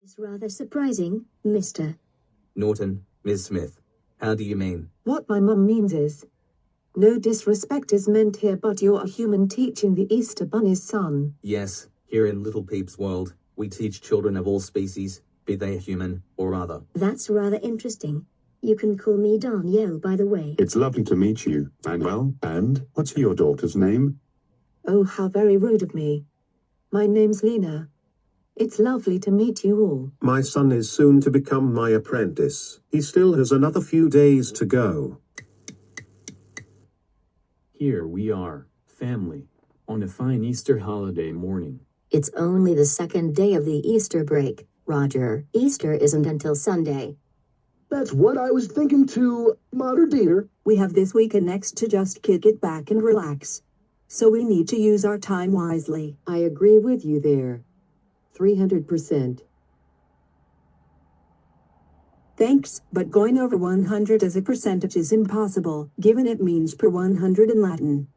It's rather surprising, Mr. Norton, Ms. Smith. How do you mean? What my mum means is, no disrespect is meant here, but you're a human teaching the Easter Bunny's son. Yes, here in Little Peep's world, we teach children of all species, be they human or other. That's rather interesting. You can call me Danielle, by the way. It's lovely to meet you, Manuel. And what's your daughter's name? Oh, how very rude of me. My name's Lena. It's lovely to meet you all. My son is soon to become my apprentice. He still has another few days to go. Here we are, family, on a fine Easter holiday morning. It's only the second day of the Easter break, Roger. Easter isn't until Sunday. That's what I was thinking too, Mater Dear. We have this week and next to just kick it back and relax. So we need to use our time wisely. I agree with you there. 300%. Thanks, but going over 100 as a percentage is impossible, given it means per 100 in Latin.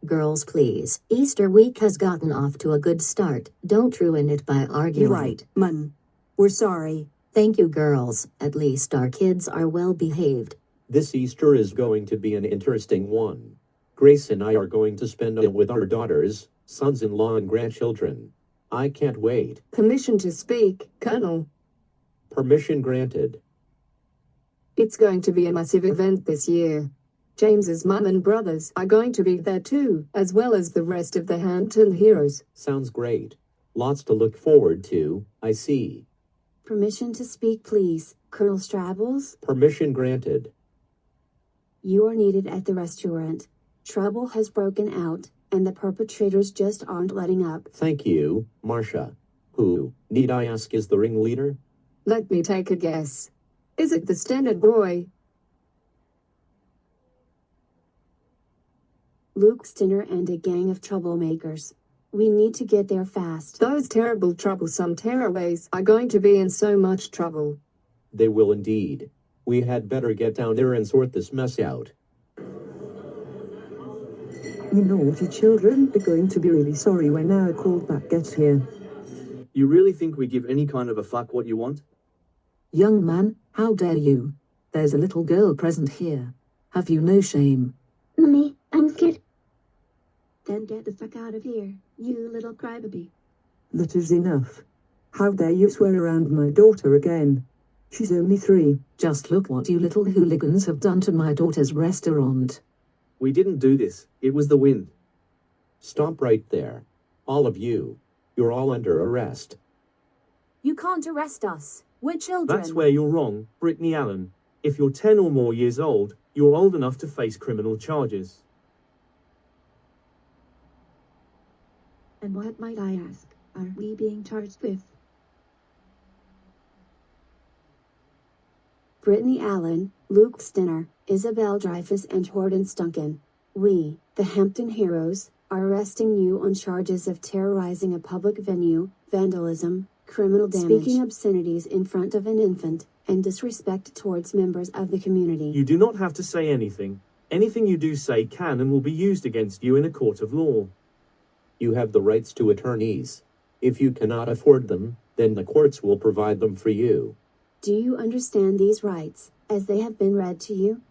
Girls, please. Easter week has gotten off to a good start. Don't ruin it by arguing. You're right, Mun. We're sorry. Thank you, girls. At least our kids are well behaved. This Easter is going to be an interesting one. Grace and I are going to spend it with our daughters, sons-in-law and grandchildren. I can't wait. Permission to speak, Colonel. Permission granted. It's going to be a massive event this year. James's mum and brothers are going to be there too, as well as the rest of the Hampton heroes. Sounds great. Lots to look forward to, I see. Permission to speak, please, Colonel Strabbles. Permission granted. You are needed at the restaurant. Trouble has broken out, and the perpetrators just aren't letting up. Thank you, Marcia. Who, need I ask, is the ringleader? Let me take a guess. Is it the standard boy? Luke Stinner and a gang of troublemakers. We need to get there fast. Those terrible, troublesome tearaways are going to be in so much trouble. They will indeed. We had better get down there and sort this mess out. You naughty children are going to be really sorry when our callback gets here. You really think we give any kind of a fuck what you want? Young man, how dare you? There's a little girl present here. Have you no shame? Mummy, I'm scared. Then get the fuck out of here, you little crybaby. That is enough. How dare you swear around my daughter again? She's only 3. Just look what you little hooligans have done to my daughter's restaurant. We didn't do this. It was the wind. Stop right there. All of you. You're all under arrest. You can't arrest us. We're children. That's where you're wrong, Brittany Allen. If you're 10 or more years old, you're old enough to face criminal charges. And what, might I ask, are we being charged with? Brittany Allen, Luke Stinner, Isabel Dreyfus and Hortense Duncan. We, the Hampton Heroes, are arresting you on charges of terrorizing a public venue, vandalism, criminal damage, speaking obscenities in front of an infant, and disrespect towards members of the community. You do not have to say anything. Anything you do say can and will be used against you in a court of law. You have the rights to attorneys. If you cannot afford them, then the courts will provide them for you. Do you understand these rights, as they have been read to you?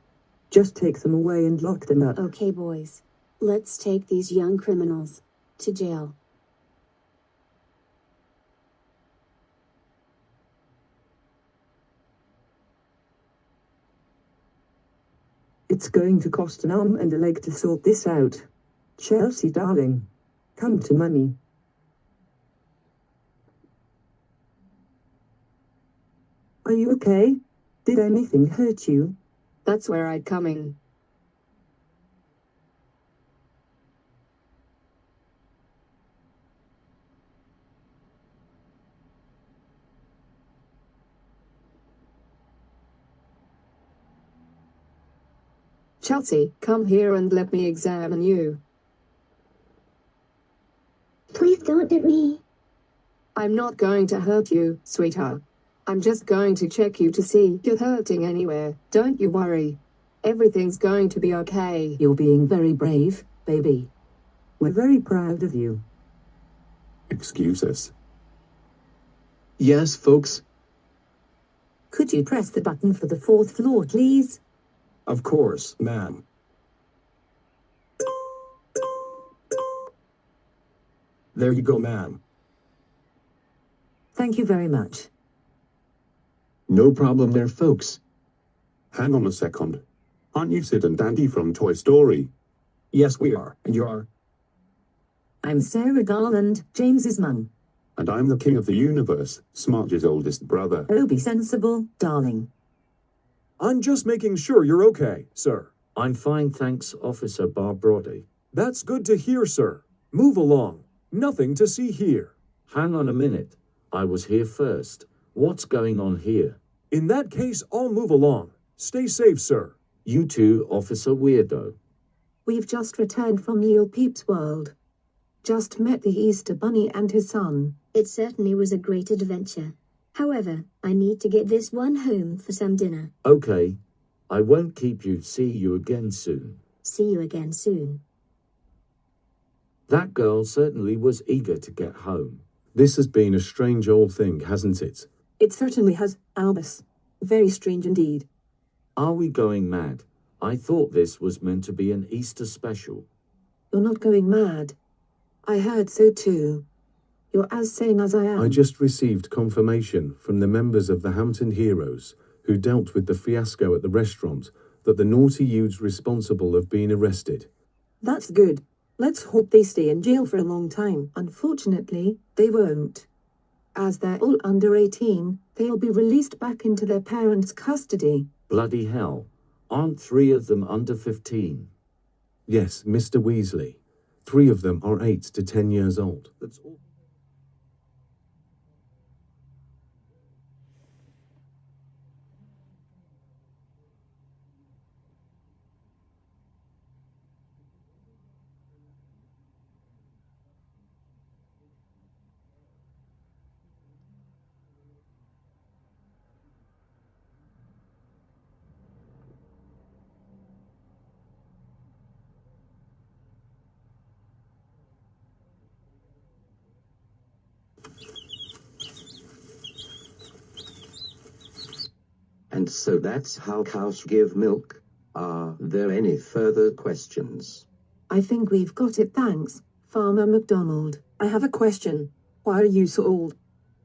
Just take them away and lock them up. Okay, boys. Let's take these young criminals to jail. It's going to cost an arm and a leg to sort this out. Chelsea, darling. Come to Mummy. Are you okay? Did anything hurt you? That's where I'm coming. Chelsea, come here and let me examine you. Please don't hit me. I'm not going to hurt you, sweetheart. I'm just going to check you to see if you're hurting anywhere. Don't you worry. Everything's going to be okay. You're being very brave, baby. We're very proud of you. Excuse us. Yes, folks? Could you press the button for the 4th floor, please? Of course, ma'am. There you go, ma'am. Thank you very much. No problem there, folks. Hang on a second. Aren't you Sid and Dandy from Toy Story? Yes, we are. And you are? I'm Sarah Garland, James's mum. And I'm the king of the universe, Smarty's oldest brother. Oh, be sensible, darling. I'm just making sure you're okay, sir. I'm fine, thanks, Officer Bratty. That's good to hear, sir. Move along. Nothing to see here. Hang on a minute. I was here first. What's going on here? In that case, I'll move along. Stay safe, sir. You too, Officer Weirdo. We've just returned from Leo Peep's world. Just met the Easter Bunny and his son. It certainly was a great adventure. However, I need to get this one home for some dinner. Okay. I won't keep you. See you again soon. See you again soon. That girl certainly was eager to get home. This has been a strange old thing, hasn't it? It certainly has, Albus. Very strange indeed. Are we going mad? I thought this was meant to be an Easter special. You're not going mad. I heard so too. You're as sane as I am. I just received confirmation from the members of the Hampton Heroes who dealt with the fiasco at the restaurant that the naughty youths responsible have been arrested. That's good. Let's hope they stay in jail for a long time. Unfortunately, they won't. As they're all under 18, they'll be released back into their parents' custody. Bloody hell. Aren't 3 of them under 15? Yes, Mr. Weasley. 3 of them are 8 to 10 years old. That's all. And so that's how cows give milk. Are there any further questions? I think we've got it, thanks, Farmer McDonald. I have a question. Why are you so old?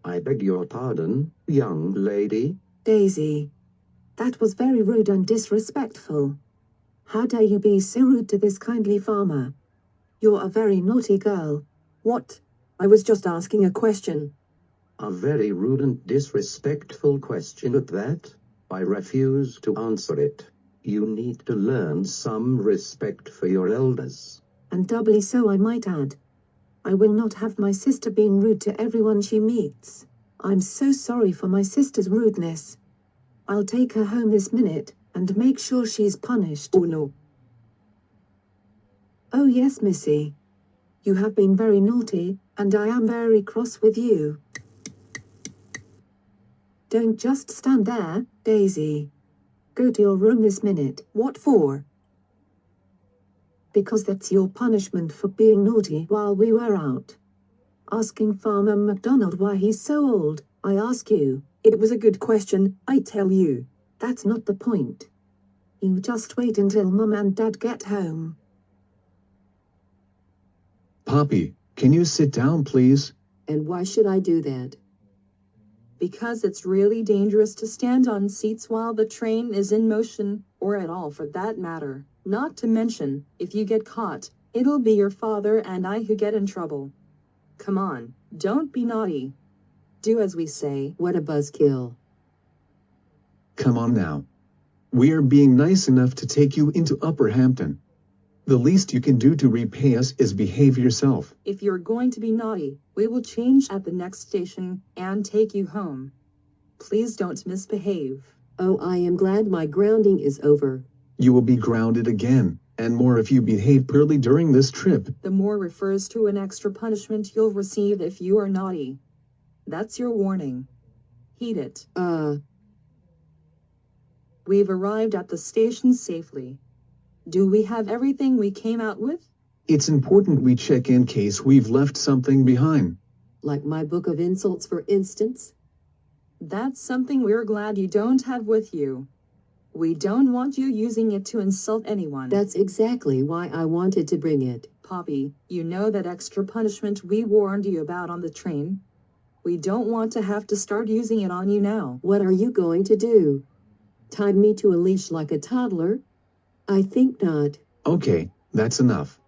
I beg your pardon, young lady? Daisy. That was very rude and disrespectful. How dare you be so rude to this kindly farmer? You're a very naughty girl. What? I was just asking a question. A very rude and disrespectful question at that. I refuse to answer it. You need to learn some respect for your elders. And doubly so, I might add. I will not have my sister being rude to everyone she meets. I'm so sorry for my sister's rudeness. I'll take her home this minute and make sure she's punished. Oh no. Oh yes, Missy. You have been very naughty, and I am very cross with you. Don't just stand there, Daisy. Go to your room this minute. What for? Because that's your punishment for being naughty while we were out. Asking Farmer McDonald why he's so old, I ask you. It was a good question, I tell you. That's not the point. You just wait until Mum and Dad get home. Poppy, can you sit down, please? And why should I do that? Because it's really dangerous to stand on seats while the train is in motion, or at all for that matter. Not to mention, if you get caught, it'll be your father and I who get in trouble. Come on, don't be naughty. Do as we say. What a buzzkill. Come on now. We're being nice enough to take you into Upper Hampton. The least you can do to repay us is behave yourself. If you're going to be naughty, we will change at the next station and take you home. Please don't misbehave. Oh, I am glad my grounding is over. You will be grounded again, and more if you behave poorly during this trip. The more refers to an extra punishment you'll receive if you are naughty. That's your warning. Heed it. We've arrived at the station safely. Do we have everything we came out with? It's important we check in case we've left something behind. Like my book of insults, for instance? That's something we're glad you don't have with you. We don't want you using it to insult anyone. That's exactly why I wanted to bring it. Poppy, you know that extra punishment we warned you about on the train? We don't want to have to start using it on you now. What are you going to do? Tie me to a leash like a toddler? I think not. Okay, that's enough.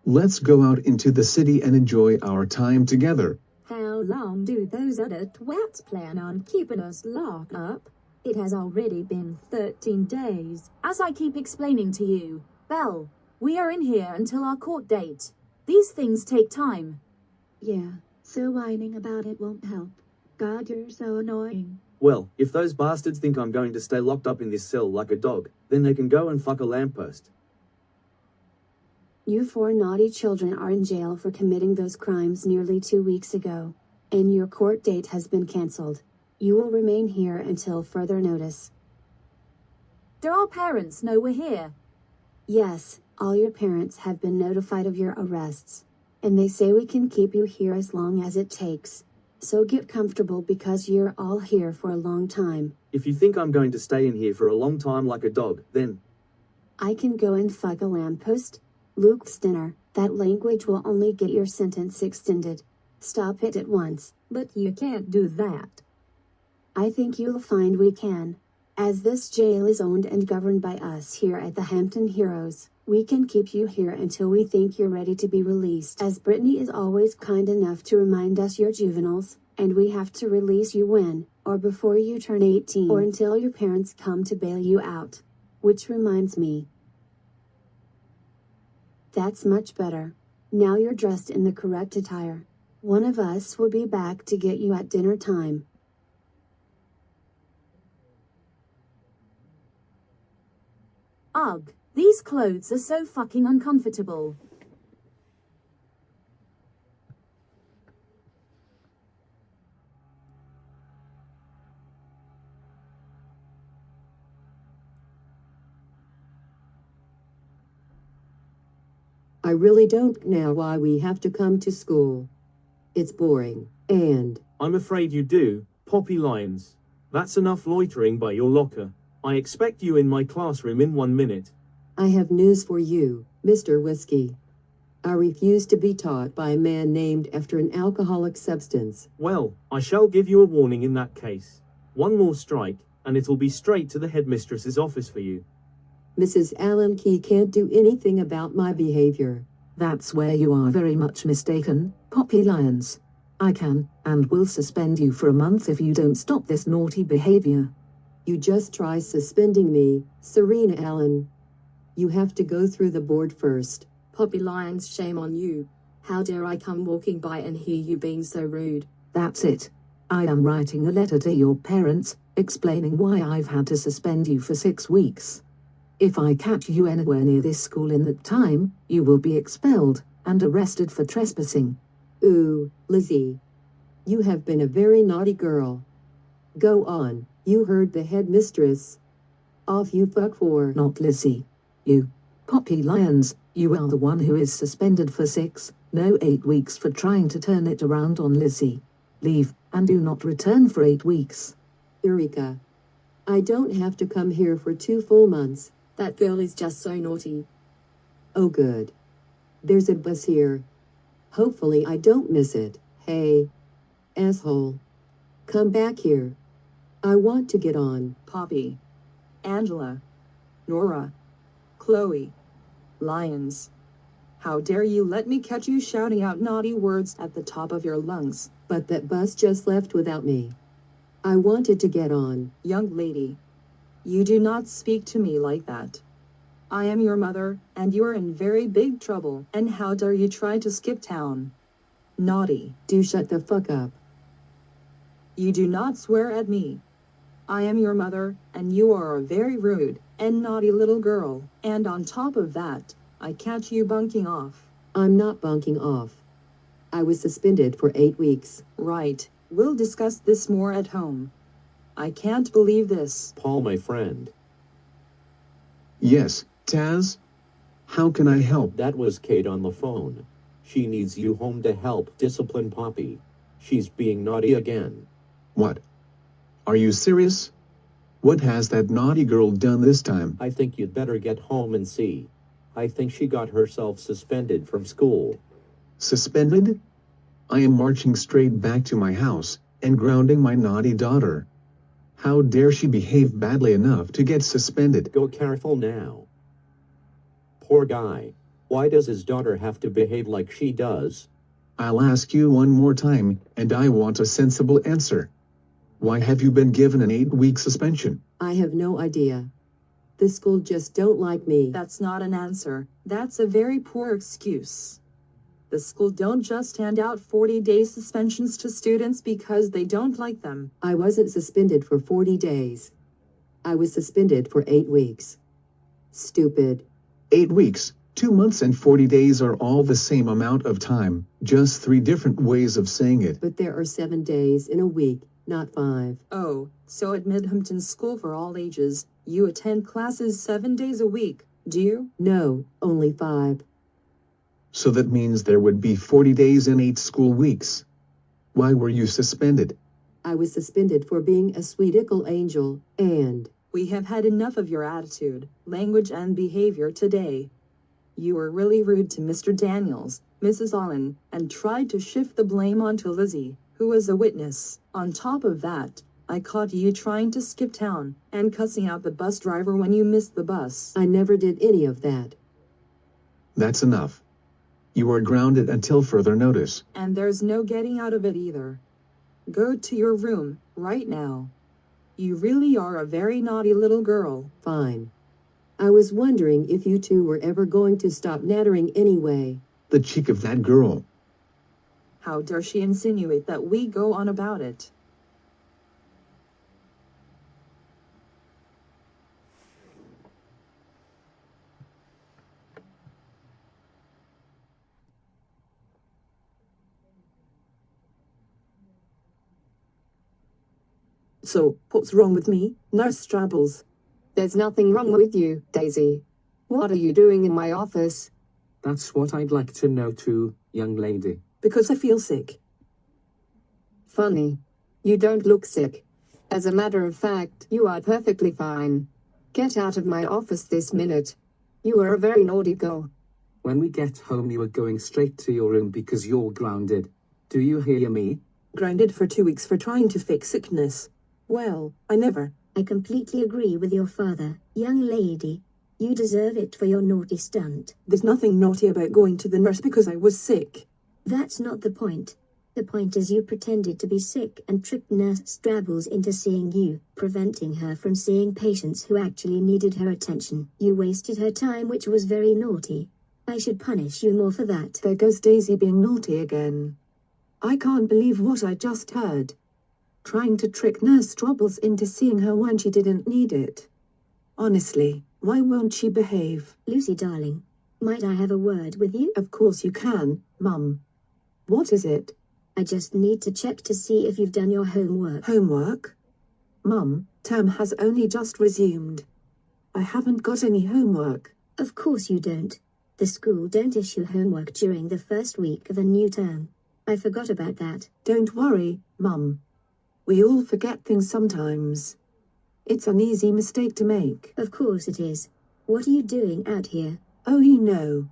Let's go out into the city and enjoy our time together. How long do those other twats plan on keeping us locked up? It has already been 13 days. As I keep explaining to you, Belle, we are in here until our court date. These things take time. Yeah, so whining about it won't help. God, you're so annoying. Well, if those bastards think I'm going to stay locked up in this cell like a dog, then they can go and fuck a lamppost. You 4 naughty children are in jail for committing those crimes nearly 2 weeks ago, and your court date has been cancelled. You will remain here until further notice. Do our parents know we're here? Yes, all your parents have been notified of your arrests, and they say we can keep you here as long as it takes. So get comfortable because you're all here for a long time. If you think I'm going to stay in here for a long time like a dog, then... I can go and fuck a lamppost? Luke Stinner, that language will only get your sentence extended. Stop it at once. But you can't do that. I think you'll find we can. As this jail is owned and governed by us here at the Hampton Heroes, we can keep you here until we think you're ready to be released. As Brittany is always kind enough to remind us you're juveniles, and we have to release you when, or before you turn 18, or until your parents come to bail you out. Which reminds me. That's much better. Now you're dressed in the correct attire. One of us will be back to get you at dinner time. Ugh, these clothes are so fucking uncomfortable. I really don't know why we have to come to school. It's boring, and... I'm afraid you do, Poppy Lyons. That's enough loitering by your locker. I expect you in my classroom in 1 minute. I have news for you, Mr. Whiskey. I refuse to be taught by a man named after an alcoholic substance. Well, I shall give you a warning in that case. One more strike, and it'll be straight to the headmistress's office for you. Mrs. Allen Key can't do anything about my behavior. That's where you are very much mistaken, Poppy Lyons. I can, and will suspend you for a month if you don't stop this naughty behavior. You just try suspending me, Serena Allen. You have to go through the board first. Poppy Lyons, shame on you. How dare I come walking by and hear you being so rude? That's it. I am writing a letter to your parents, explaining why I've had to suspend you for 6 weeks. If I catch you anywhere near this school in that time, you will be expelled and arrested for trespassing. Ooh, Lizzie. You have been a very naughty girl. Go on, you heard the headmistress. Off you fuck for. Not Lizzie. You, Poppy Lyons, you are the one who is suspended for 6, no 8 weeks for trying to turn it around on Lizzie. Leave, and do not return for 8 weeks. Eureka. I don't have to come here for 2 full months. That girl is just so naughty. Oh good. There's a bus here. Hopefully I don't miss it. Hey, asshole. Come back here. I want to get on. Poppy. Angela. Nora. Chloe. Lyons. How dare you let me catch you shouting out naughty words at the top of your lungs. But that bus just left without me. I wanted to get on. Young lady. You do not speak to me like that. I am your mother, and you are in very big trouble. And how dare you try to skip town? Naughty. Do shut the fuck up. You do not swear at me. I am your mother, and you are a very rude and naughty little girl. And on top of that, I catch you bunking off. I'm not bunking off. I was suspended for 8 weeks. Right. We'll discuss this more at home. I can't believe this. Paul, my friend. Yes, Taz? How can I help? That was Kate on the phone. She needs you home to help discipline Poppy. She's being naughty again. What? Are you serious? What has that naughty girl done this time? I think you'd better get home and see. I think she got herself suspended from school. Suspended? I am marching straight back to my house and grounding my naughty daughter. How dare she behave badly enough to get suspended? Go careful now. Poor guy. Why does his daughter have to behave like she does? I'll ask you one more time, and I want a sensible answer. Why have you been given an 8-week suspension? I have no idea. The school just don't like me. That's not an answer. That's a very poor excuse. The school don't just hand out 40-day suspensions to students because they don't like them. I wasn't suspended for 40 days. I was suspended for 8 weeks. Stupid. 8 weeks, 2 months and 40 days are all the same amount of time, just 3 different ways of saying it. But there are 7 days in a week, not 5. Oh, so at Midhampton School for all ages, you attend classes 7 days a week, do you? No, only 5. So that means there would be 40 days in 8 school weeks. Why were you suspended? I was suspended for being a sweetical angel, and... We have had enough of your attitude, language and behavior today. You were really rude to Mr. Daniels, Mrs. Allen, and tried to shift the blame onto Lizzie, who was a witness. On top of that, I caught you trying to skip town and cussing out the bus driver when you missed the bus. I never did any of that. That's enough. You are grounded until further notice. And there's no getting out of it either. Go to your room, right now. You really are a very naughty little girl. Fine. I was wondering if you two were ever going to stop nattering anyway. The cheek of that girl. How dare she insinuate that we go on about it? So, what's wrong with me, Nurse Strabbles? There's nothing wrong with you, Daisy. What are you doing in my office? That's what I'd like to know too, young lady. Because I feel sick. Funny. You don't look sick. As a matter of fact, you are perfectly fine. Get out of my office this minute. You are a very naughty girl. When we get home you are going straight to your room because you're grounded. Do you hear me? Grounded for 2 weeks for trying to fake sickness. Well, I never. I completely agree with your father, young lady. You deserve it for your naughty stunt. There's nothing naughty about going to the nurse because I was sick. That's not the point. The point is you pretended to be sick and tricked Nurse Strabbles into seeing you, preventing her from seeing patients who actually needed her attention. You wasted her time, which was very naughty. I should punish you more for that. There goes Daisy being naughty again. I can't believe what I just heard. Trying to trick Nurse Strabbles into seeing her when she didn't need it. Honestly, why won't she behave? Lucy, darling, might I have a word with you? Of course you can, Mum. What is it? I just need to check to see if you've done your homework. Homework? Mum, term has only just resumed. I haven't got any homework. Of course you don't. The school don't issue homework during the first week of a new term. I forgot about that. Don't worry, Mum. We all forget things sometimes. It's an easy mistake to make. Of course it is. What are you doing out here? Oh, you know.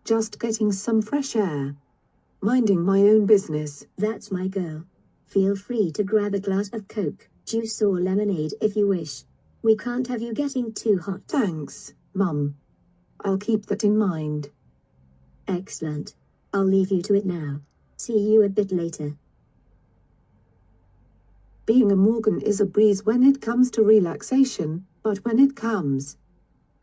Just getting some fresh air. Minding my own business. That's my girl. Feel free to grab a glass of Coke, juice or lemonade if you wish. We can't have you getting too hot. Thanks, Mum. I'll keep that in mind. Excellent. I'll leave you to it now. See you a bit later. Being a Morgan is a breeze when it comes to relaxation, but when it comes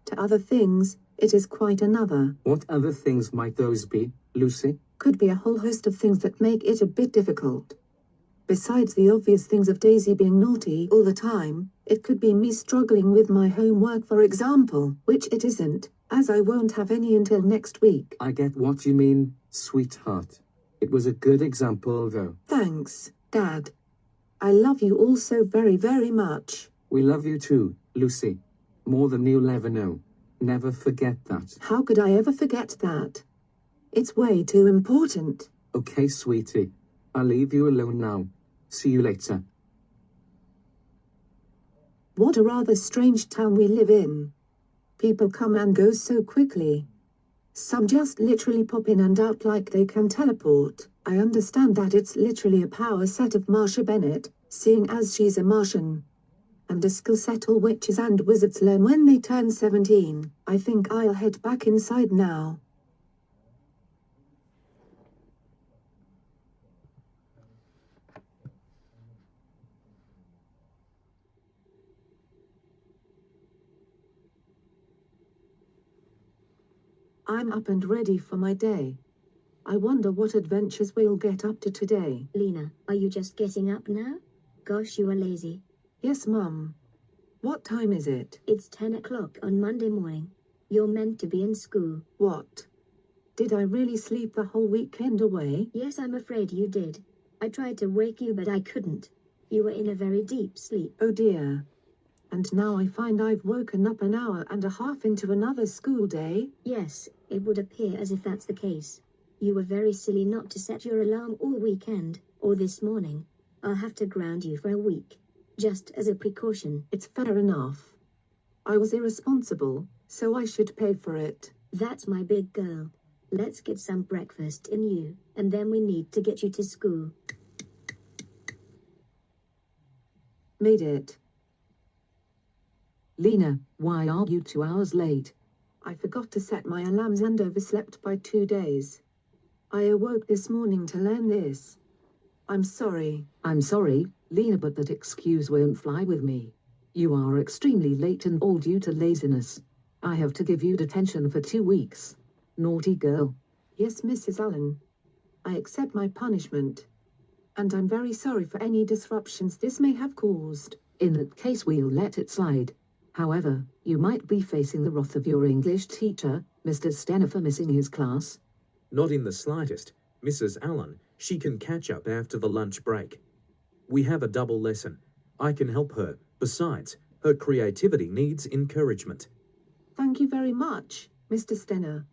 to other things, it is quite another. What other things might those be, Lucy? Could be a whole host of things that make it a bit difficult. Besides the obvious things of Daisy being naughty all the time, it could be me struggling with my homework, for example, which it isn't, as I won't have any until next week. I get what you mean, sweetheart. It was a good example, though. Thanks, Dad. I love you all so very, very much. We love you too, Lucy. More than you'll ever know. Never forget that. How could I ever forget that? It's way too important. Okay, sweetie. I'll leave you alone now. See you later. What a rather strange town we live in. People come and go so quickly. Some just literally pop in and out like they can teleport. I understand that it's literally a power set of Marsha Bennett, seeing as she's a Martian. And a skill set all witches and wizards learn when they turn 17. I think I'll head back inside now. I'm up and ready for my day. I wonder what adventures we'll get up to today. Lena, are you just getting up now? Gosh, you are lazy. Yes, Mum. What time is it? It's 10 o'clock on Monday morning. You're meant to be in school. What? Did I really sleep the whole weekend away? Yes, I'm afraid you did. I tried to wake you, but I couldn't. You were in a very deep sleep. Oh dear. And now I find I've woken up an hour and a half into another school day? Yes, it would appear as if that's the case. You were very silly not to set your alarm all weekend, or this morning. I'll have to ground you for a week. Just as a precaution. It's fair enough. I was irresponsible, so I should pay for it. That's my big girl. Let's get some breakfast in you, and then we need to get you to school. Made it. Lena, why are you 2 hours late? I forgot to set my alarms and overslept by 2 days. I awoke this morning to learn this. I'm sorry. I'm sorry, Lena, but that excuse won't fly with me. You are extremely late and all due to laziness. I have to give you detention for 2 weeks. Naughty girl. Yes, Mrs. Allen. I accept my punishment. And I'm very sorry for any disruptions this may have caused. In that case, we'll let it slide. However, you might be facing the wrath of your English teacher, Mr. Stenner, for missing his class. Not in the slightest. Mrs. Allen, she can catch up after the lunch break. We have a double lesson. I can help her. Besides, her creativity needs encouragement. Thank you very much, Mr. Stenner.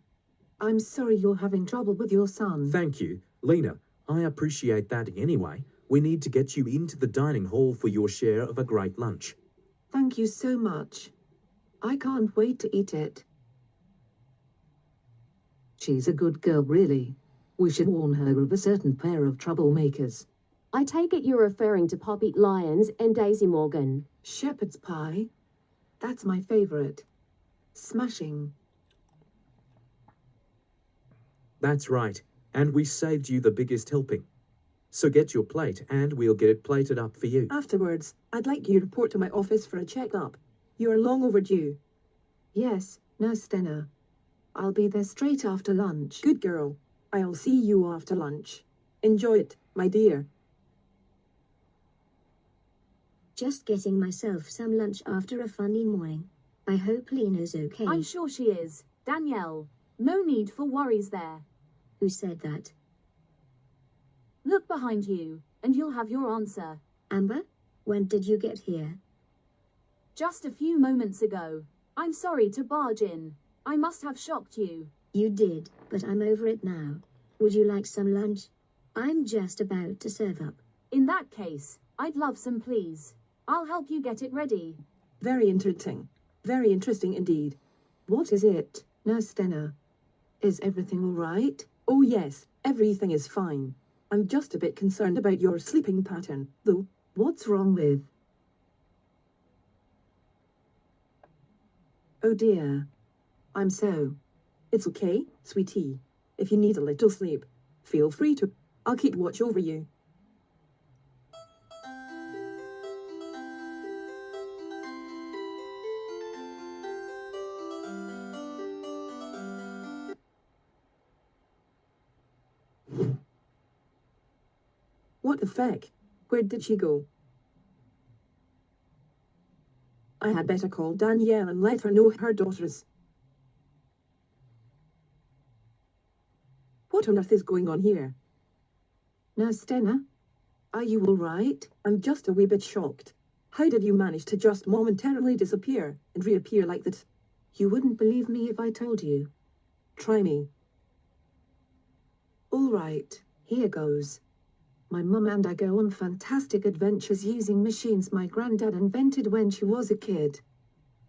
I'm sorry you're having trouble with your son. Thank you, Lena. I appreciate that anyway. We need to get you into the dining hall for your share of a great lunch. Thank you so much. I can't wait to eat it. She's a good girl, really. We should warn her of a certain pair of troublemakers. I take it you're referring to Poppy Lyons and Daisy Morgan. Shepherd's pie? That's my favorite. Smashing. That's right, and we saved you the biggest helping. So get your plate and we'll get it plated up for you. Afterwards, I'd like you to report to my office for a check-up. You are long overdue. Yes, Nurse Stenner. I'll be there straight after lunch. Good girl. I'll see you after lunch. Enjoy it, my dear. Just getting myself some lunch after a funny morning. I hope Lena's okay. I'm sure she is. Danielle, no need for worries there. Who said that? Look behind you, and you'll have your answer. Amber, when did you get here? Just a few moments ago. I'm sorry to barge in. I must have shocked you. You did, but I'm over it now. Would you like some lunch? I'm just about to serve up. In that case, I'd love some, please. I'll help you get it ready. Very interesting. Very interesting indeed. What is it, Nurse Stenner? Is everything all right? Oh yes, everything is fine. I'm just a bit concerned about your sleeping pattern, though. What's wrong with? Oh dear. I'm so. It's okay, sweetie. If you need a little sleep, feel free to. I'll keep watch over you. What the feck? Where did she go? I had better call Danielle and let her know her daughter's. What on earth is going on here? Nurse Stenner, are you all right? I'm just a wee bit shocked. How did you manage to just momentarily disappear and reappear like that? You wouldn't believe me if I told you. Try me. All right, here goes. My mum and I go on fantastic adventures using machines my granddad invented when she was a kid.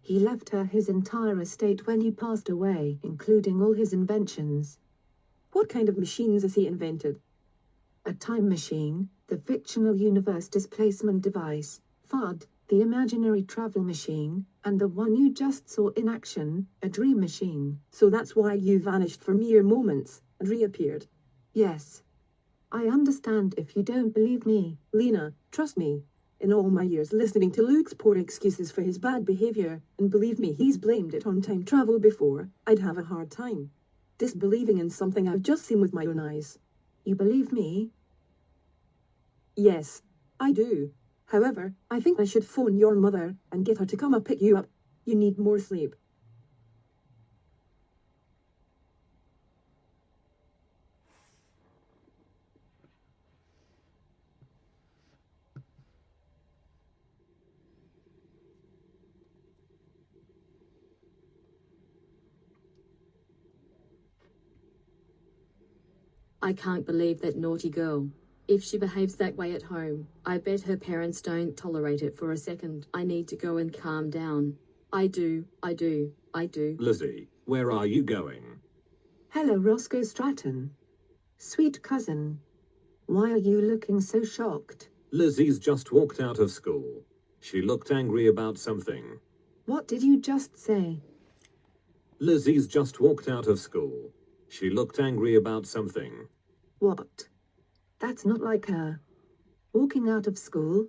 He left her his entire estate when he passed away, including all his inventions. What kind of machines has he invented? A time machine, the fictional universe displacement device, FUD, the imaginary travel machine, and the one you just saw in action, a dream machine. So that's why you vanished for mere moments and reappeared. Yes. I understand if you don't believe me. Lena, trust me. In all my years listening to Luke's poor excuses for his bad behavior, and believe me, he's blamed it on time travel before, I'd have a hard time disbelieving in something I've just seen with my own eyes. You believe me? Yes, I do. However, I think I should phone your mother and get her to come and pick you up. You need more sleep. I can't believe that naughty girl. If she behaves that way at home, I bet her parents don't tolerate it for a second. I need to go and calm down. I do. Lizzie, where are you going? Hello, Roscoe Stratton. Sweet cousin. Why are you looking so shocked? Lizzie's just walked out of school. She looked angry about something. What did you just say? Lizzie's just walked out of school. She looked angry about something. What? That's not like her. Walking out of school?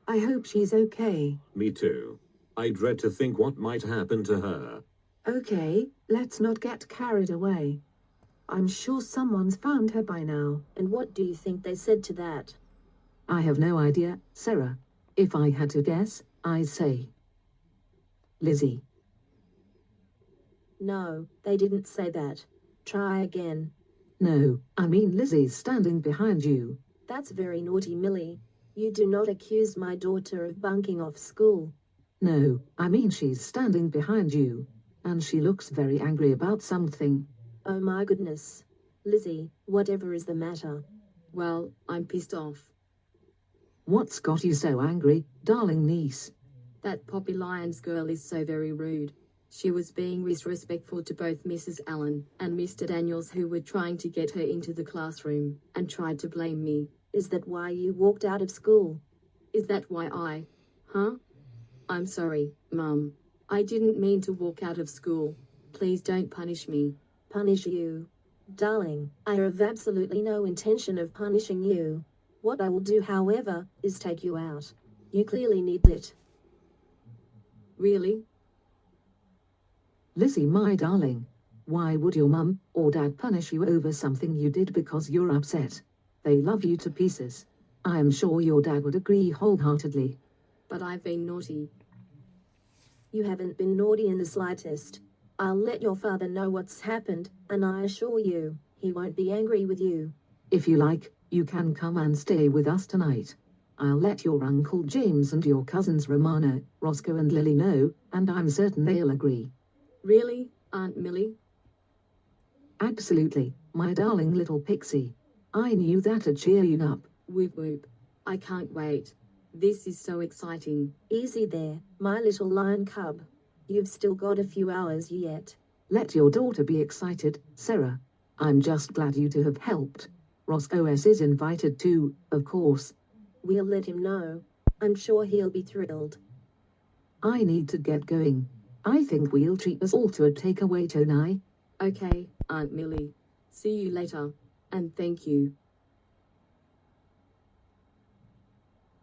I hope she's okay. Me too. I dread to think what might happen to her. Okay, let's not get carried away. I'm sure someone's found her by now. And what do you think they said to that? I have no idea, Sarah. If I had to guess, I'd say Lizzie. No, they didn't say that. Try again. No, I mean Lizzie's standing behind you. That's very naughty, Millie. You do not accuse my daughter of bunking off school. No, I mean she's standing behind you. And she looks very angry about something. Oh my goodness. Lizzie, whatever is the matter? Well, I'm pissed off. What's got you so angry, darling niece? That Poppy Lyons girl is so very rude. She was being disrespectful to both Mrs. Allen and Mr. Daniels, who were trying to get her into the classroom, and tried to blame me. Is that why you walked out of school? Is that why I'm sorry, Mum. I didn't mean to walk out of school. Please don't punish me. Punish you? Darling, I have absolutely no intention of punishing you. What I will do, however, is take you out. You clearly need it. Really? Lizzie, my darling, why would your mum or dad punish you over something you did because you're upset? They love you to pieces. I am sure your dad would agree wholeheartedly. But I've been naughty. You haven't been naughty in the slightest. I'll let your father know what's happened, and I assure you, he won't be angry with you. If you like, you can come and stay with us tonight. I'll let your Uncle James and your cousins Romana, Roscoe and Lily know, and I'm certain they'll agree. Really, Aunt Millie? Absolutely, my darling little pixie. I knew that'd cheer you up. Whoop whoop. I can't wait. This is so exciting. Easy there, my little lion cub. You've still got a few hours yet. Let your daughter be excited, Sarah. I'm just glad you two have helped. Roscoe is invited too, of course. We'll let him know. I'm sure he'll be thrilled. I need to get going. I think we'll treat us all to a takeaway tonight. Okay, Aunt Millie. See you later. And thank you.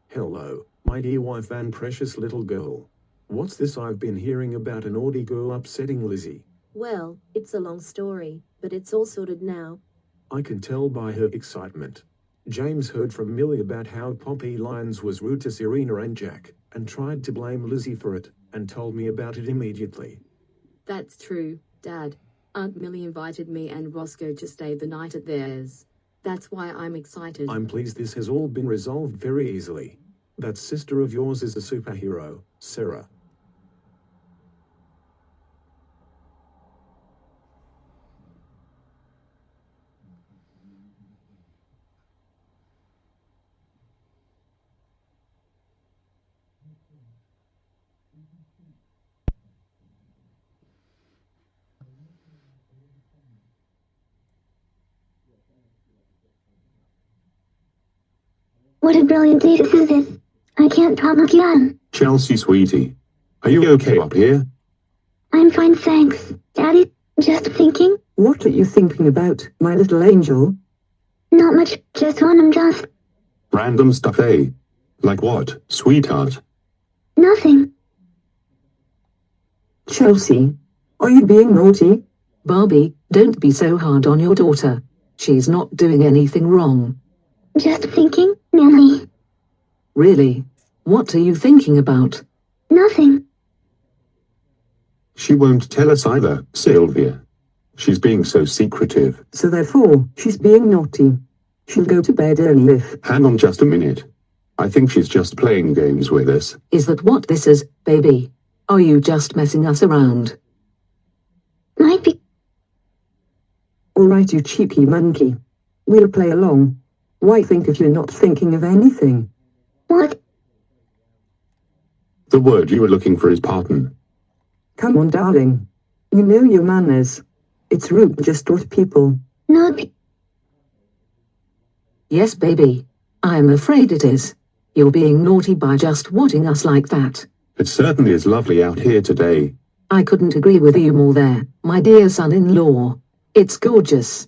Hello, my dear wife and precious little girl. What's this I've been hearing about a naughty girl upsetting Lizzie? Well, it's a long story, but it's all sorted now. I can tell by her excitement. James heard from Millie about how Poppy Lyons was rude to Serena and Jack, and tried to blame Lizzie for it, and told me about it immediately. That's true, Dad. Aunt Millie invited me and Roscoe to stay the night at theirs. That's why I'm excited. I'm pleased this has all been resolved very easily. That sister of yours is a superhero, Sarah. What a brilliant day this is. I can't talk again. Chelsea, sweetie. Are you okay up here? I'm fine, thanks. Daddy, just thinking? What are you thinking about, my little angel? Not much, just just... Random stuff, eh? Like what, sweetheart? Nothing. Chelsea, are you being naughty? Barbie, don't be so hard on your daughter. She's not doing anything wrong. Just thinking, Nanny. Really? What are you thinking about? Nothing. She won't tell us either, Sylvia. She's being so secretive. So therefore, she's being naughty. She'll go to bed early if... Hang on just a minute. I think she's just playing games with us. Is that what this is, baby? Are you just messing us around? Might be. All right, you cheeky monkey. We'll play along. Why think if you're not thinking of anything? What? The word you were looking for is pardon. Come on, darling. You know your manners. It's rude just to people. Not. Yes, baby. I'm afraid it is. You're being naughty by just watching us like that. It certainly is lovely out here today. I couldn't agree with you more there, my dear son-in-law. It's gorgeous.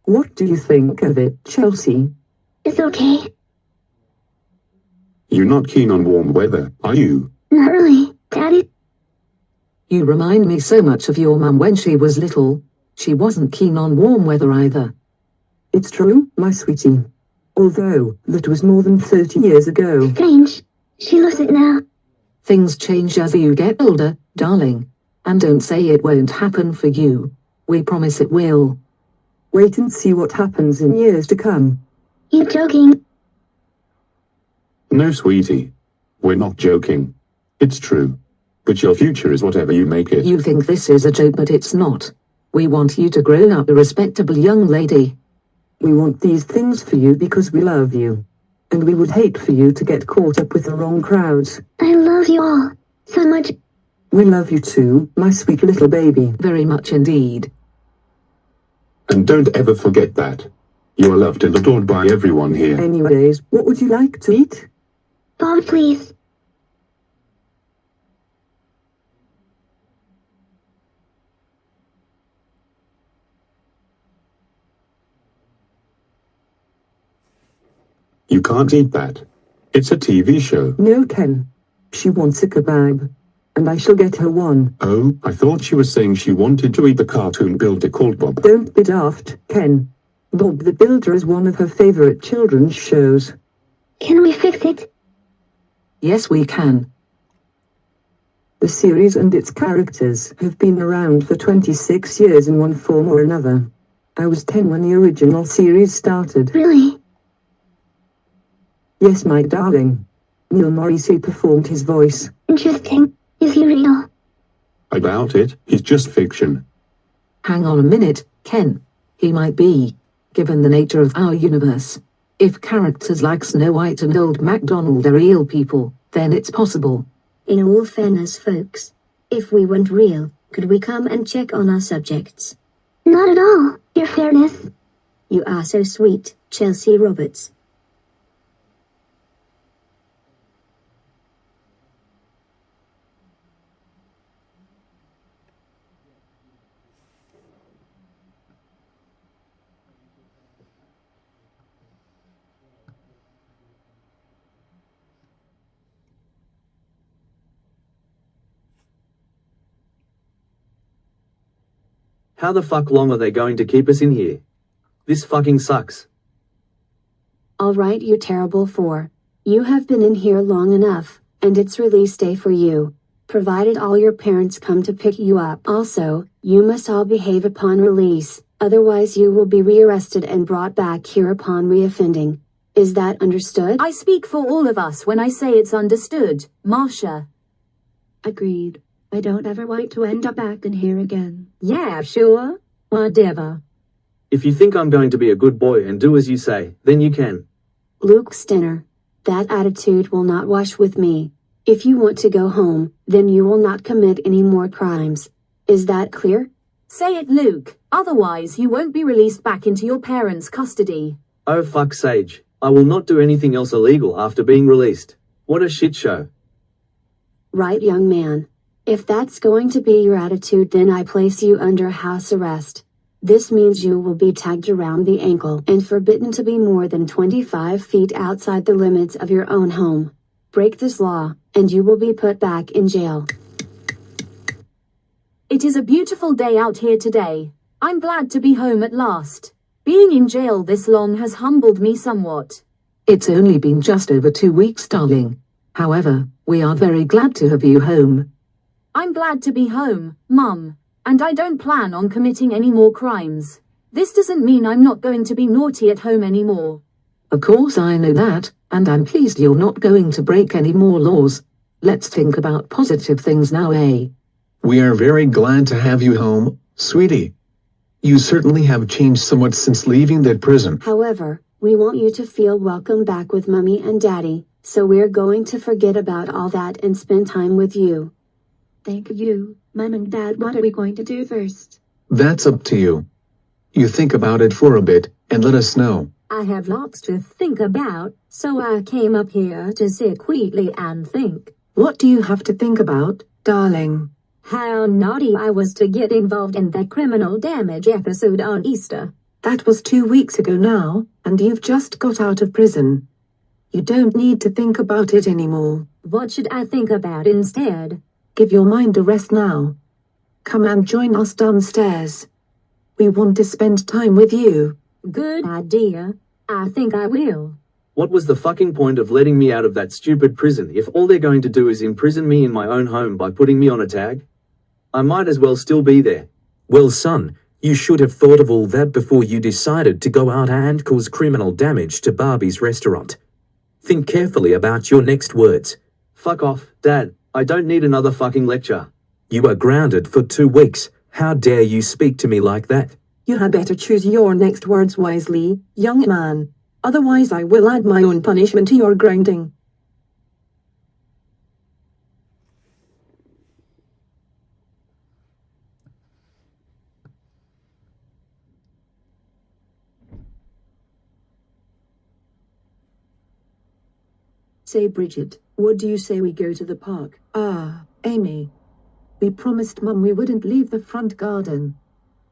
What do you think of it, Chelsea? It's okay. You're not keen on warm weather, are you? Not really, Daddy. You remind me so much of your mum when she was little. She wasn't keen on warm weather either. It's true, my sweetie. Although, that was more than 30 years ago. Strange. She loves it now. Things change as you get older, darling. And don't say it won't happen for you. We promise it will. Wait and see what happens in years to come. You're joking. No, sweetie. We're not joking. It's true. But your future is whatever you make it. You think this is a joke, but it's not. We want you to grow up a respectable young lady. We want these things for you because we love you. And we would hate for you to get caught up with the wrong crowds. I love you all so much. We love you too, my sweet little baby. Very much indeed. And don't ever forget that. You are loved and adored by everyone here. Anyways, what would you like to eat? Bob, please. You can't eat that. It's a TV show. No, Ken. She wants a kebab. And I shall get her one. Oh, I thought she was saying she wanted to eat the cartoon builder called Bob. Don't be daft, Ken. Bob the Builder is one of her favorite children's shows. Can we fix it? Yes, we can. The series and its characters have been around for 26 years in one form or another. I was 10 when the original series started. Really? Yes, my darling. Neil Morrissey performed his voice. Interesting. Is he real? I doubt it. He's just fiction. Hang on a minute, Ken. He might be, given the nature of our universe. If characters like Snow White and Old MacDonald are real people, then it's possible. In all fairness, folks, if we weren't real, could we come and check on our subjects? Not at all, Your Fairness. You are so sweet, Chelsea Roberts. How the fuck long are they going to keep us in here? This fucking sucks. Alright, you terrible four. You have been in here long enough, and it's release day for you. Provided all your parents come to pick you up. Also, you must all behave upon release, otherwise you will be rearrested and brought back here upon reoffending. Is that understood? I speak for all of us when I say it's understood, Marsha. Agreed. I don't ever want to end up back in here again. Yeah, sure. Whatever. If you think I'm going to be a good boy and do as you say, then you can. Luke Stinner. That attitude will not wash with me. If you want to go home, then you will not commit any more crimes. Is that clear? Say it, Luke. Otherwise, you won't be released back into your parents' custody. Oh fuck Sage, I will not do anything else illegal after being released. What a shit show. Right, young man. If that's going to be your attitude, then I place you under house arrest. This means you will be tagged around the ankle and forbidden to be more than 25 feet outside the limits of your own home. Break this law, and you will be put back in jail. It is a beautiful day out here today. I'm glad to be home at last. Being in jail this long has humbled me somewhat. It's only been just over 2 weeks, darling. However, we are very glad to have you home. I'm glad to be home, Mum, and I don't plan on committing any more crimes. This doesn't mean I'm not going to be naughty at home anymore. Of course I know that, and I'm pleased you're not going to break any more laws. Let's think about positive things now, eh? We are very glad to have you home, sweetie. You certainly have changed somewhat since leaving that prison. However, we want you to feel welcome back with Mummy and Daddy, so we're going to forget about all that and spend time with you. Thank you, Mom and Dad. What are we going to do first? That's up to you. You think about it for a bit, and let us know. I have lots to think about, so I came up here to sit quietly and think. What do you have to think about, darling? How naughty I was to get involved in that criminal damage episode on Easter. That was 2 weeks ago now, and you've just got out of prison. You don't need to think about it anymore. What should I think about instead? Give your mind a rest now. Come and join us downstairs. We want to spend time with you. Good idea. I think I will. What was the fucking point of letting me out of that stupid prison if all they're going to do is imprison me in my own home by putting me on a tag? I might as well still be there. Well, son, you should have thought of all that before you decided to go out and cause criminal damage to Barbie's restaurant. Think carefully about your next words. Fuck off, Dad. I don't need another fucking lecture. You are grounded for 2 weeks. How dare you speak to me like that? You had better choose your next words wisely, young man. Otherwise I will add my own punishment to your grounding. Say, Bridget, what do you say we go to the park? Amy. We promised Mum we wouldn't leave the front garden.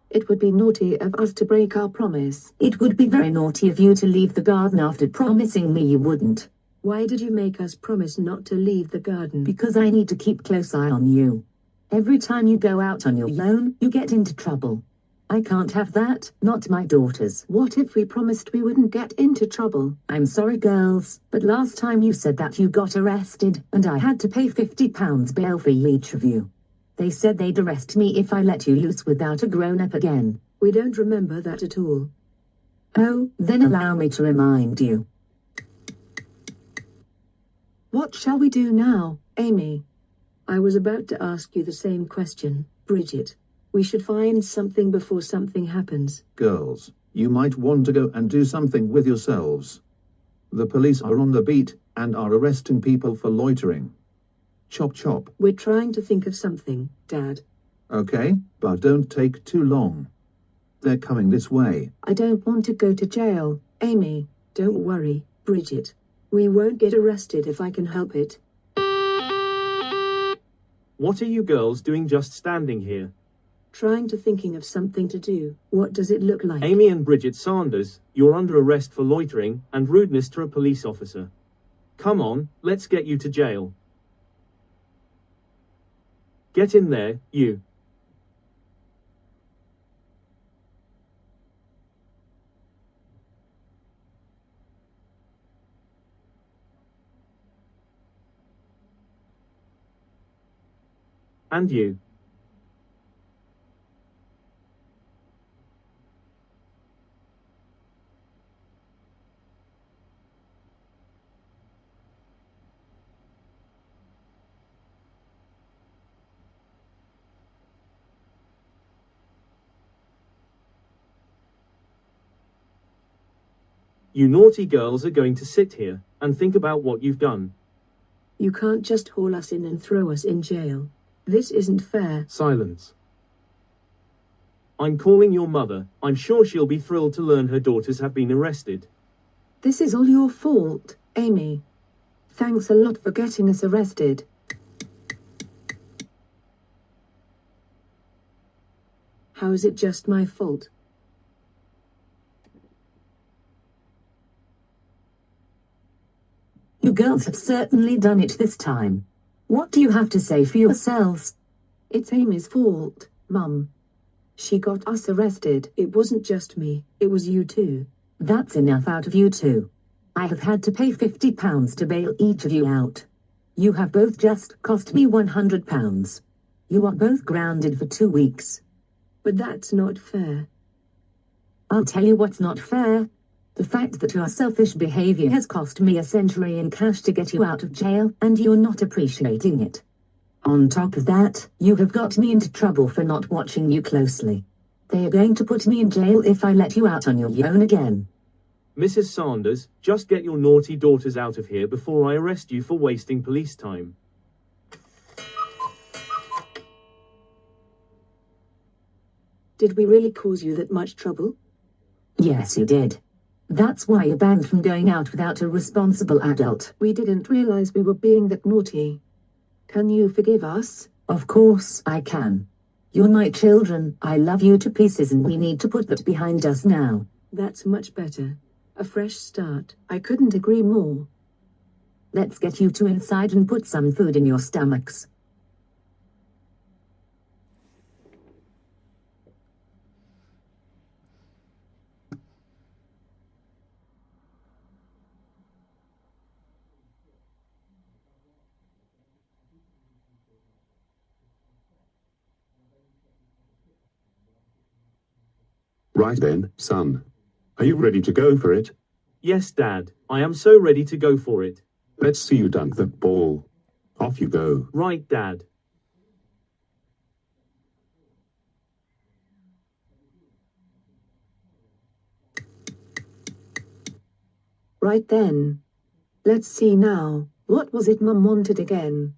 It would be naughty of us to break our promise. It would be very naughty of you to leave the garden after promising me you wouldn't. Why did you make us promise not to leave the garden? Because I need to keep close eye on you. Every time you go out on your own, you get into trouble. I can't have that, not my daughters. What if we promised we wouldn't get into trouble? I'm sorry, girls, but last time you said that you got arrested, and I had to pay £50 bail for each of you. They said they'd arrest me if I let you loose without a grown-up again. We don't remember that at all. Oh, then allow me to remind you. What shall we do now, Amy? I was about to ask you the same question, Bridget. We should find something before something happens. Girls, you might want to go and do something with yourselves. The police are on the beat and are arresting people for loitering. Chop chop. We're trying to think of something, Dad. Okay, but don't take too long. They're coming this way. I don't want to go to jail, Amy. Don't worry, Bridget. We won't get arrested if I can help it. What are you girls doing just standing here? Trying to thinking of something to do. What does it look like? Amy and Bridget Sanders, you're under arrest for loitering and rudeness to a police officer. Come on, let's get you to jail. Get in there, you. And you. You naughty girls are going to sit here and think about what you've done. You can't just haul us in and throw us in jail. This isn't fair. Silence. I'm calling your mother. I'm sure she'll be thrilled to learn her daughters have been arrested. This is all your fault, Amy. Thanks a lot for getting us arrested. How is it just my fault? You girls have certainly done it this time. What do you have to say for yourselves? It's Amy's fault, Mum. She got us arrested. It wasn't just me, it was you too. That's enough out of you two. I have had to pay £50 to bail each of you out. You have both just cost me £100. You are both grounded for 2 weeks. But that's not fair. I'll tell you what's not fair. The fact that your selfish behavior has cost me a century in cash to get you out of jail, and you're not appreciating it. On top of that, you have got me into trouble for not watching you closely. They are going to put me in jail if I let you out on your own again. Mrs. Sanders, just get your naughty daughters out of here before I arrest you for wasting police time. Did we really cause you that much trouble? Yes, you did. That's why you're banned from going out without a responsible adult. We didn't realize we were being that naughty. Can you forgive us? Of course I can. You're my children, I love you to pieces, and we need to put that behind us now. That's much better. A fresh start. I couldn't agree more. Let's get you two inside and put some food in your stomachs. Right then, son. Are you ready to go for it? Yes, Dad. I am so ready to go for it. Let's see you dunk that ball. Off you go. Right, Dad. Right then. Let's see now. What was it Mum wanted again?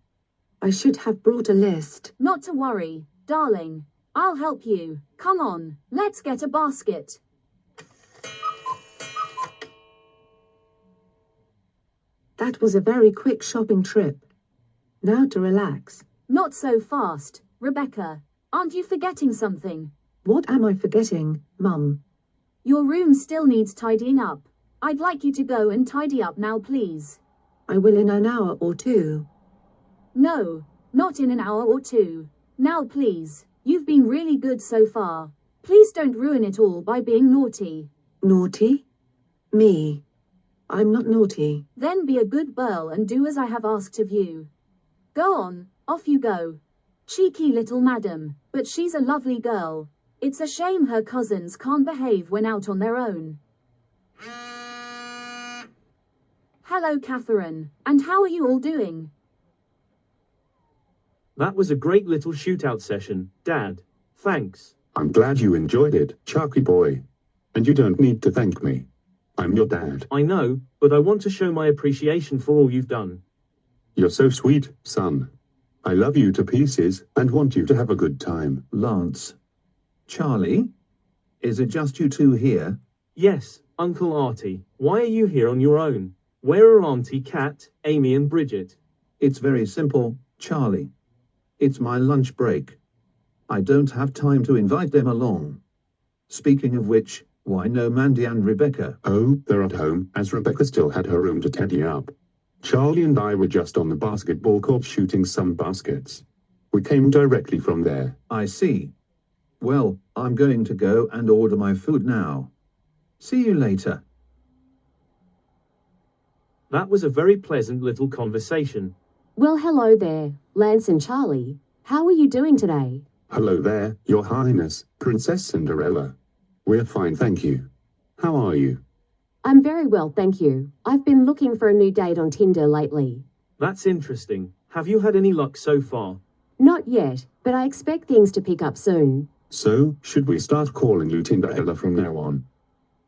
I should have brought a list. Not to worry, darling. I'll help you. Come on, let's get a basket. That was a very quick shopping trip. Now to relax. Not so fast, Rebecca. Aren't you forgetting something? What am I forgetting, Mum? Your room still needs tidying up. I'd like you to go and tidy up now, please. I will in an hour or two. No, not in an hour or two. Now, please. You've been really good so far. Please don't ruin it all by being naughty. Naughty? Me? I'm not naughty. Then be a good girl and do as I have asked of you. Go on, off you go. Cheeky little madam, but she's a lovely girl. It's a shame her cousins can't behave when out on their own. Hello, Catherine, and how are you all doing? That was a great little shootout session, Dad. Thanks. I'm glad you enjoyed it, Chucky boy. And you don't need to thank me. I'm your dad. I know, but I want to show my appreciation for all you've done. You're so sweet, son. I love you to pieces and want you to have a good time. Lance. Charlie? Is it just you two here? Yes, Uncle Artie. Why are you here on your own? Where are Auntie Kat, Amy and Bridget? It's very simple, Charlie. It's my lunch break. I don't have time to invite them along. Speaking of which, why no Mandy and Rebecca? Oh, they're at home, as Rebecca still had her room to tidy up. Charlie and I were just on the basketball court shooting some baskets. We came directly from there. I see. Well, I'm going to go and order my food now. See you later. That was a very pleasant little conversation. Well, hello there, Lance and Charlie. How are you doing today? Hello there, Your Highness, Princess Cinderella. We're fine, thank you. How are you? I'm very well, thank you. I've been looking for a new date on Tinder lately. That's interesting. Have you had any luck so far? Not yet, but I expect things to pick up soon. So, should we start calling you Tinderella from now on?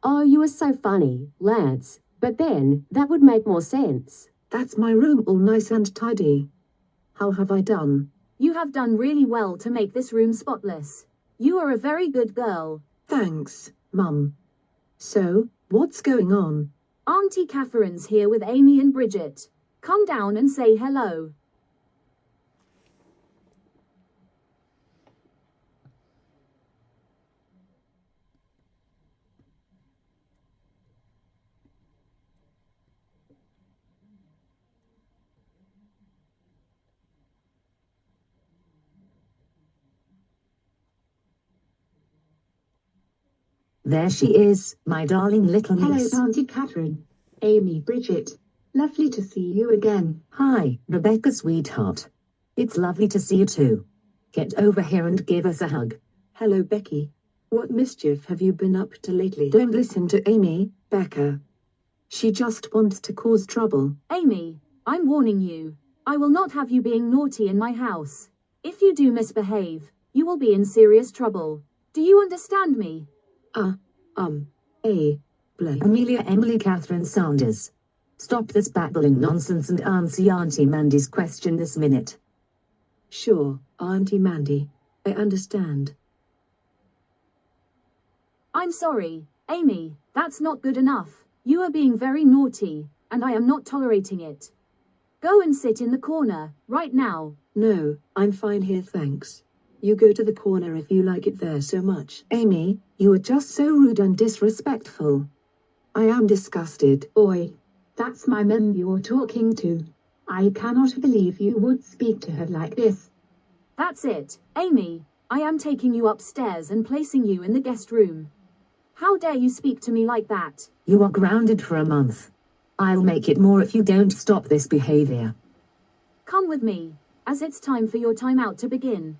Oh, you are so funny, Lance. But then, that would make more sense. That's my room all nice and tidy. How have I done? You have done really well to make this room spotless. You are a very good girl. Thanks, Mum. So, what's going on? Auntie Catherine's here with Amy and Bridget. Come down and say hello. There she is, my darling little Hello, niece. Auntie Catherine. Amy, Bridget. Lovely to see you again. Hi, Rebecca sweetheart. It's lovely to see you too. Get over here and give us a hug. Hello, Becky. What mischief have you been up to lately? Don't listen to Amy, Becca. She just wants to cause trouble. Amy, I'm warning you. I will not have you being naughty in my house. If you do misbehave, you will be in serious trouble. Do you understand me? Amelia Emily Catherine Saunders. Stop this babbling nonsense and answer Auntie Mandy's question this minute. Sure, Auntie Mandy. I understand. I'm sorry, Amy, that's not good enough. You are being very naughty, and I am not tolerating it. Go and sit in the corner, right now. No, I'm fine here, thanks. You go to the corner if you like it there so much. Amy, you are just so rude and disrespectful. I am disgusted. Oi, that's my mum you're talking to. I cannot believe you would speak to her like this. That's it, Amy. I am taking you upstairs and placing you in the guest room. How dare you speak to me like that? You are grounded for a month. I'll make it more if you don't stop this behavior. Come with me, as it's time for your time out to begin.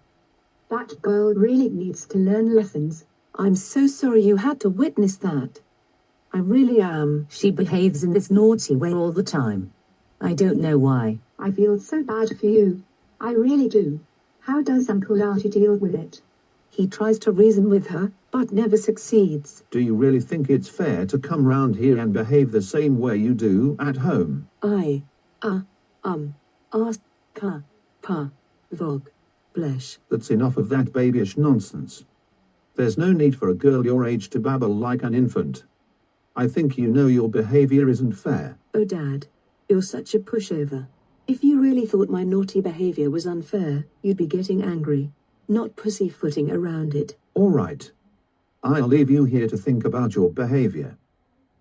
That girl really needs to learn lessons. I'm so sorry you had to witness that. I really am. She behaves in this naughty way all the time. I don't know why. I feel so bad for you. I really do. How does Uncle Archie deal with it? He tries to reason with her, but never succeeds. Do you really think it's fair to come round here and behave the same way you do at home? Blesh. That's enough of that babyish nonsense. There's no need for a girl your age to babble like an infant. I think you know your behavior isn't fair. Oh, Dad, you're such a pushover. If you really thought my naughty behavior was unfair, you'd be getting angry, not pussyfooting around it. All right. I'll leave you here to think about your behavior.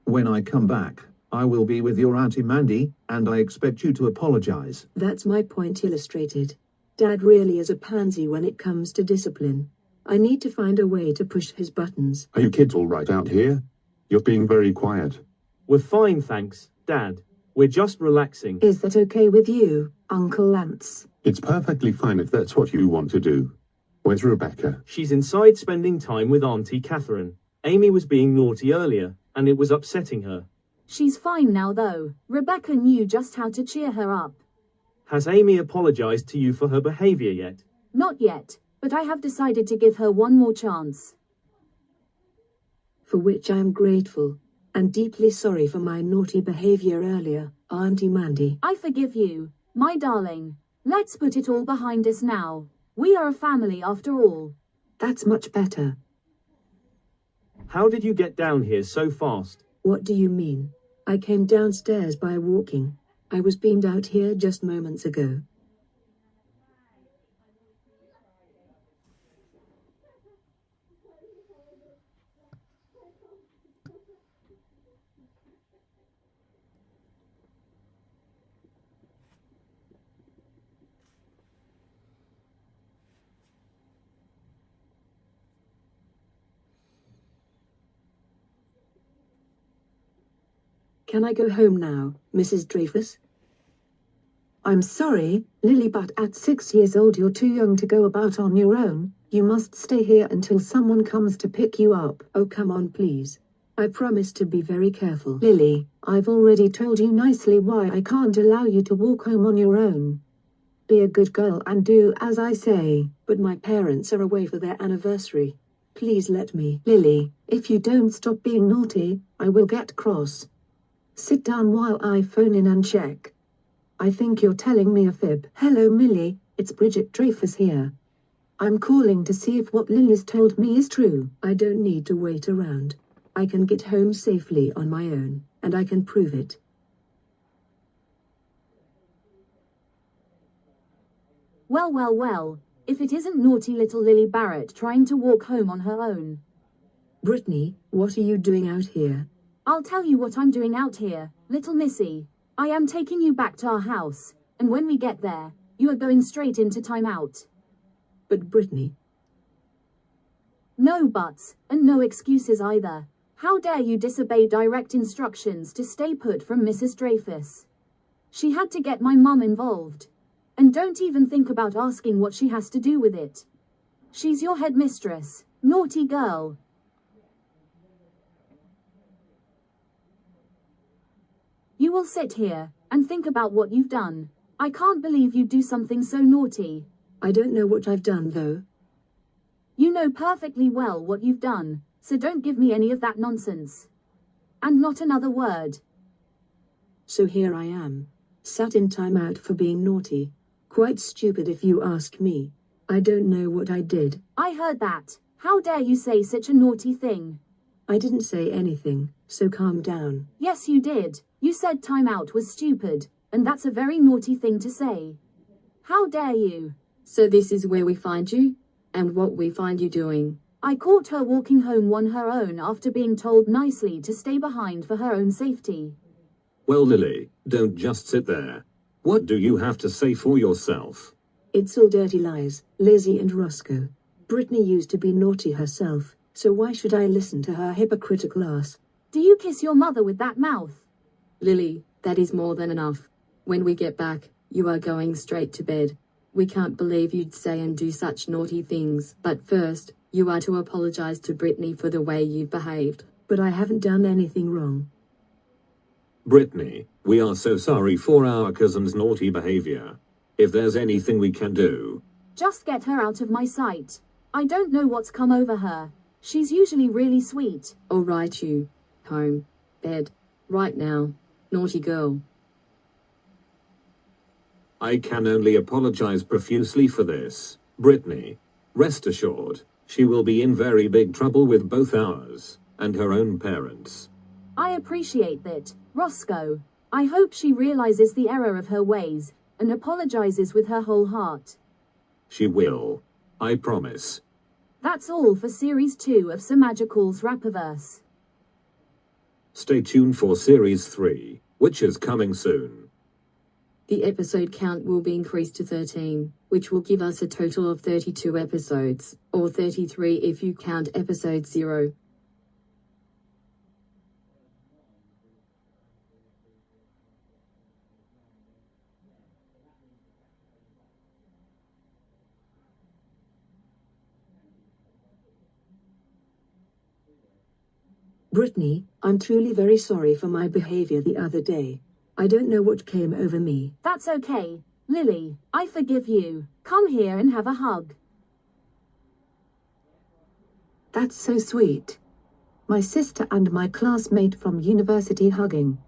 When I come back, I will be with your Auntie Mandy, and I expect you to apologize. That's my point illustrated. Dad really is a pansy when it comes to discipline. I need to find a way to push his buttons. Are you kids all right out here? You're being very quiet. We're fine, thanks, Dad. We're just relaxing. Is that okay with you, Uncle Lance? It's perfectly fine if that's what you want to do. Where's Rebecca? She's inside spending time with Auntie Catherine. Amy was being naughty earlier, and it was upsetting her. She's fine now though. Rebecca knew just how to cheer her up. Has Amy apologized to you for her behavior yet? Not yet, but I have decided to give her one more chance. For which I am grateful, and deeply sorry for my naughty behavior earlier, Auntie Mandy. I forgive you, my darling. Let's put it all behind us now. We are a family after all. That's much better. How did you get down here so fast? What do you mean? I came downstairs by walking. I was beamed out here just moments ago. Can I go home now, Mrs. Dreyfus? I'm sorry, Lily, but at 6 years old you're too young to go about on your own. You must stay here until someone comes to pick you up. Oh, come on, please. I promise to be very careful. Lily, I've already told you nicely why I can't allow you to walk home on your own. Be a good girl and do as I say. But my parents are away for their anniversary. Please let me. Lily, if you don't stop being naughty, I will get cross. Sit down while I phone in and check. I think you're telling me a fib. Hello Millie, it's Bridget Dreyfus here. I'm calling to see if what Lily's told me is true. I don't need to wait around. I can get home safely on my own, and I can prove it. Well, well, well, if it isn't naughty little Lily Barrett trying to walk home on her own. Brittany, what are you doing out here? I'll tell you what I'm doing out here, little missy. I am taking you back to our house, and when we get there, you are going straight into timeout. But Brittany... No buts, and no excuses either. How dare you disobey direct instructions to stay put from Mrs. Dreyfus? She had to get my mum involved. And don't even think about asking what she has to do with it. She's your headmistress, naughty girl. You will sit here and think about what you've done. I can't believe you'd do something so naughty. I don't know what I've done, though. You know perfectly well what you've done, so don't give me any of that nonsense. And not another word. So here I am, sat in timeout for being naughty. Quite stupid if you ask me. I don't know what I did. I heard that. How dare you say such a naughty thing? I didn't say anything, so calm down. Yes, you did. You said timeout was stupid, and that's a very naughty thing to say. How dare you? So this is where we find you? And what we find you doing? I caught her walking home on her own after being told nicely to stay behind for her own safety. Well, Lily, don't just sit there. What do you have to say for yourself? It's all dirty lies, Lizzie and Roscoe. Brittany used to be naughty herself, so why should I listen to her hypocritical ass? Do you kiss your mother with that mouth? Lily, that is more than enough. When we get back, you are going straight to bed. We can't believe you'd say and do such naughty things. But first, you are to apologize to Brittany for the way you've behaved. But I haven't done anything wrong. Brittany, we are so sorry for our cousin's naughty behavior. If there's anything we can do... Just get her out of my sight. I don't know what's come over her. She's usually really sweet. All right, you. Home. Bed. Right now. Naughty girl. I can only apologize profusely for this. Brittany, rest assured, she will be in very big trouble with both ours and her own parents. I appreciate that, Roscoe. I hope she realizes the error of her ways and apologizes with her whole heart. She will. I promise. That's all for Series 2 of Semajical's Wrapperverse. Stay tuned for Series 3, which is coming soon. The episode count will be increased to 13, which will give us a total of 32 episodes, or 33 if you count episode 0. Brittany, I'm truly very sorry for my behavior the other day. I don't know what came over me. That's okay, Lily. I forgive you. Come here and have a hug. That's so sweet. My sister and my classmate from university hugging.